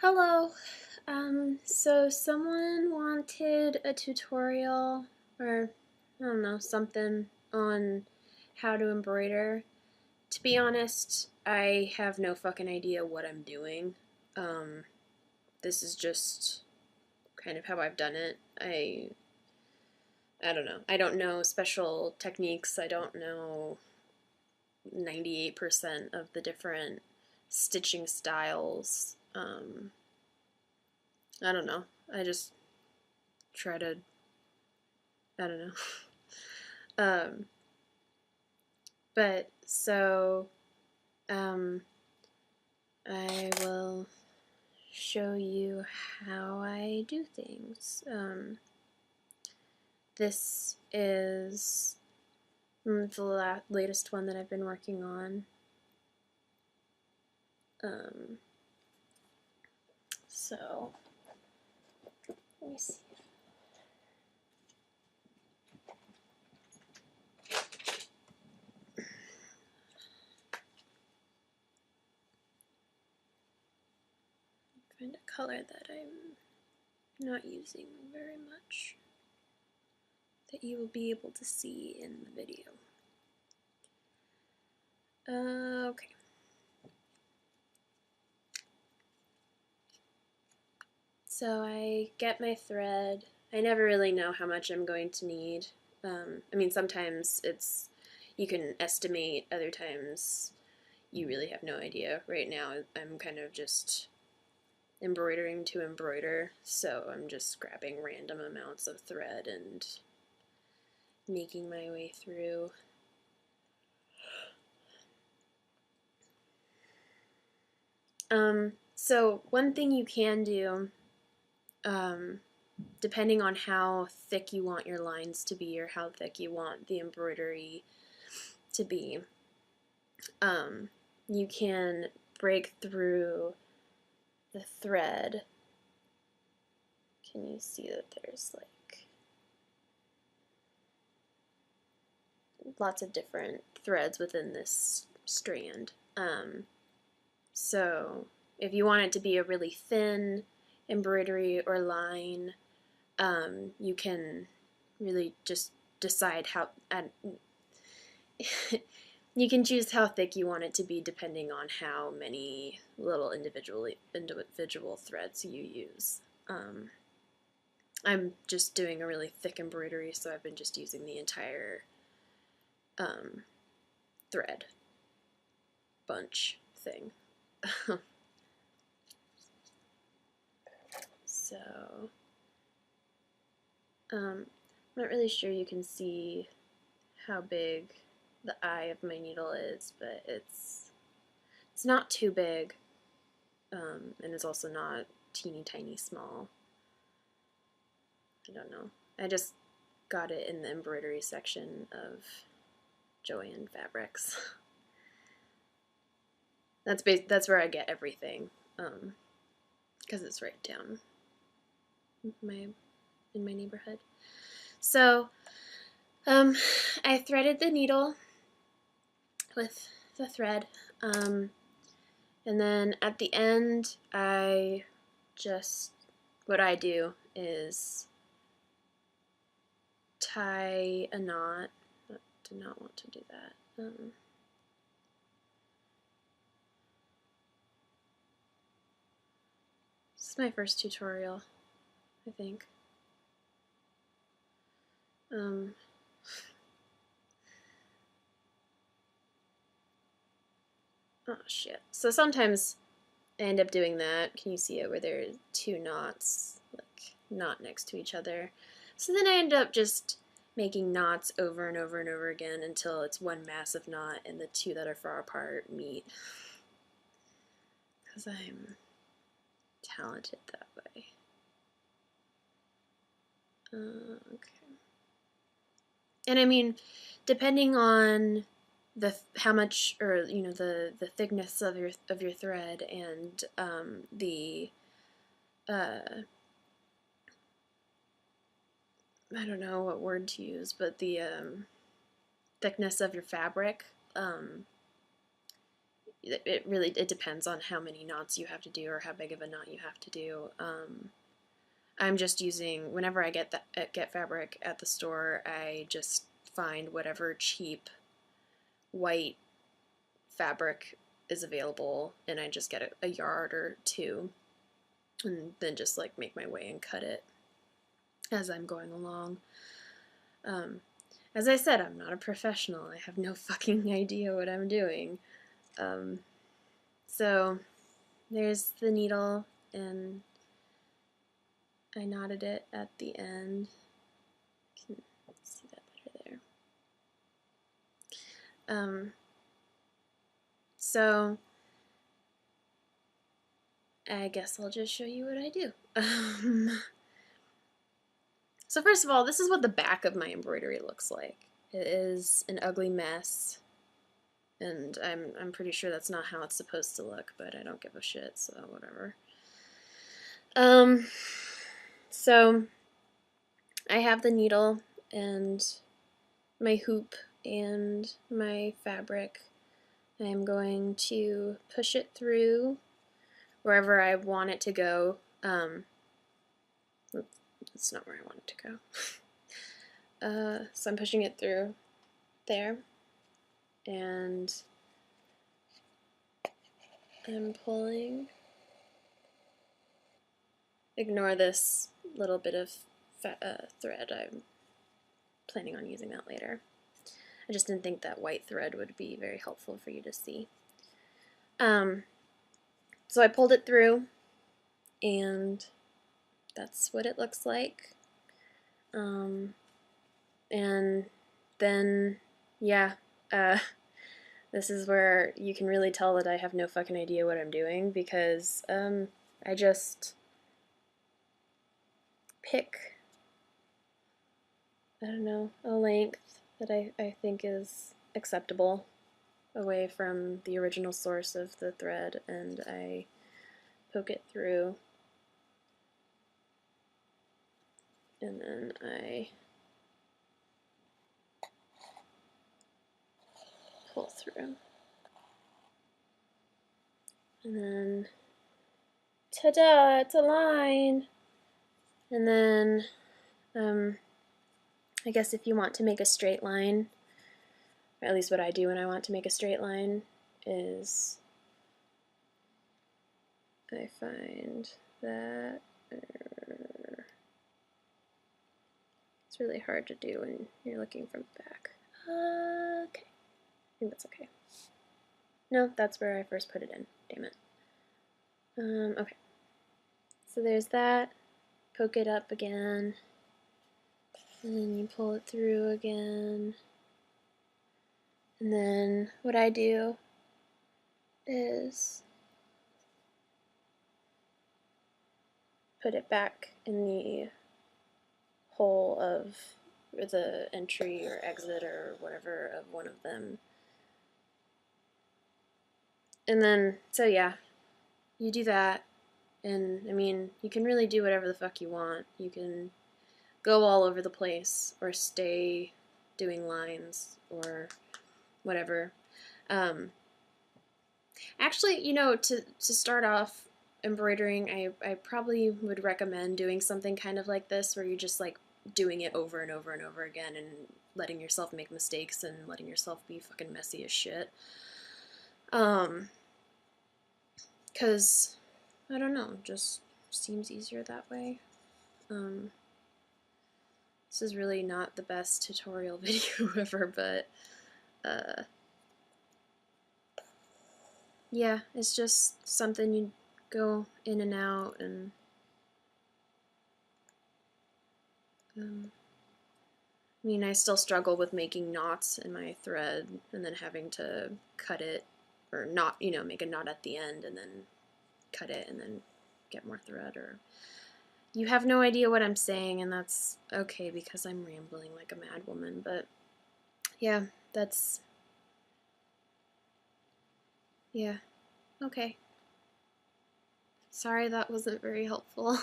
Hello. So someone wanted a tutorial or I don't know, something on how to embroider. To be honest, I have no fucking idea what I'm doing. Um, this is just kind of how I've done it. I don't know. I don't know special techniques. I don't know 98% of the different stitching styles. I don't know. I just try to, I don't know. um, but so um, I will show you how I do things. This is the latest one that I've been working on. Um, so let me see. Find a color that I'm not using very much that you will be able to see in the video. Okay. So I get my thread. I never really know how much I'm going to need. I mean, sometimes you can estimate, other times you really have no idea. Right now, I'm kind of just embroidering to embroider, so I'm just grabbing random amounts of thread and making my way through. So one thing you can do, depending on how thick you want your lines to be or how thick you want the embroidery to be, you can break through the thread. Can you see that there's like lots of different threads within this strand? So if you want it to be a really thin embroidery or line, you can really just decide how you can choose how thick you want it to be depending on how many little individual threads you use. I'm just doing a really thick embroidery, so I've been just using the entire thread bunch thing. So, I'm not really sure you can see how big the eye of my needle is, but it's not too big, and it's also not teeny tiny small. I don't know. I just got it in the embroidery section of Joann Fabrics. That's where I get everything, because it's right down in my neighborhood. So, I threaded the needle with the thread, and then at the end, what I do is tie a knot. I did not want to do that. This is my first tutorial, I think. Oh shit. So sometimes I end up doing that. Can you see it where there are two knots, like, not next to each other? So then I end up just making knots over and over and over again until it's one massive knot and the two that are far apart meet. Because I'm talented that way. Okay. And I mean, depending on how much, or the thickness of your thread and the I don't know what word to use, but the thickness of your fabric, it depends on how many knots you have to do or how big of a knot you have to do. I'm just using, whenever I get fabric at the store, I just find whatever cheap white fabric is available, and I just get a yard or two, and then just like make my way and cut it as I'm going along. As I said, I'm not a professional. I have no fucking idea what I'm doing. So there's the needle, and I knotted it at the end. You can see that better there. So I guess I'll just show you what I do. So first of all, this is what the back of my embroidery looks like. It is an ugly mess, and I'm pretty sure that's not how it's supposed to look, but I don't give a shit, so whatever. So I have the needle and my hoop and my fabric. I'm going to push it through wherever I want it to go. That's not where I want it to go. So I'm pushing it through there, and I'm pulling. Ignore this little bit of thread. I'm planning on using that later. I just didn't think that white thread would be very helpful for you to see. So I pulled it through, and that's what it looks like. And then, yeah, this is where you can really tell that I have no fucking idea what I'm doing, because I just pick, I don't know, a length that I think is acceptable away from the original source of the thread, and I poke it through, and then I pull through. And then, ta-da, it's a line! And then, I guess if you want to make a straight line, or at least what I do when I want to make a straight line, is I find that it's really hard to do when you're looking from the back. Okay, I think that's okay. No, that's where I first put it in, damn it. Okay, so there's that, poke it up again, and then you pull it through again, and then what I do is put it back in the hole of the entry or exit or whatever of one of them. And then, so yeah, you do that, and I mean, you can really do whatever the fuck you want. You can go all over the place, or stay doing lines, or whatever. Actually, you know, to start off embroidering, I probably would recommend doing something kind of like this, where you're just like doing it over and over and over again, and letting yourself make mistakes, and letting yourself be fucking messy as shit. Because, I don't know, just seems easier that way. This is really not the best tutorial video ever, but, yeah, it's just something you go in and out, and, I mean, I still struggle with making knots in my thread, and then having to cut it, or not, you know, make a knot at the end, and then cut it, and then get more thread, or you have no idea what I'm saying, and that's okay, because I'm rambling like a mad woman, but yeah, that's, yeah, okay. Sorry that wasn't very helpful.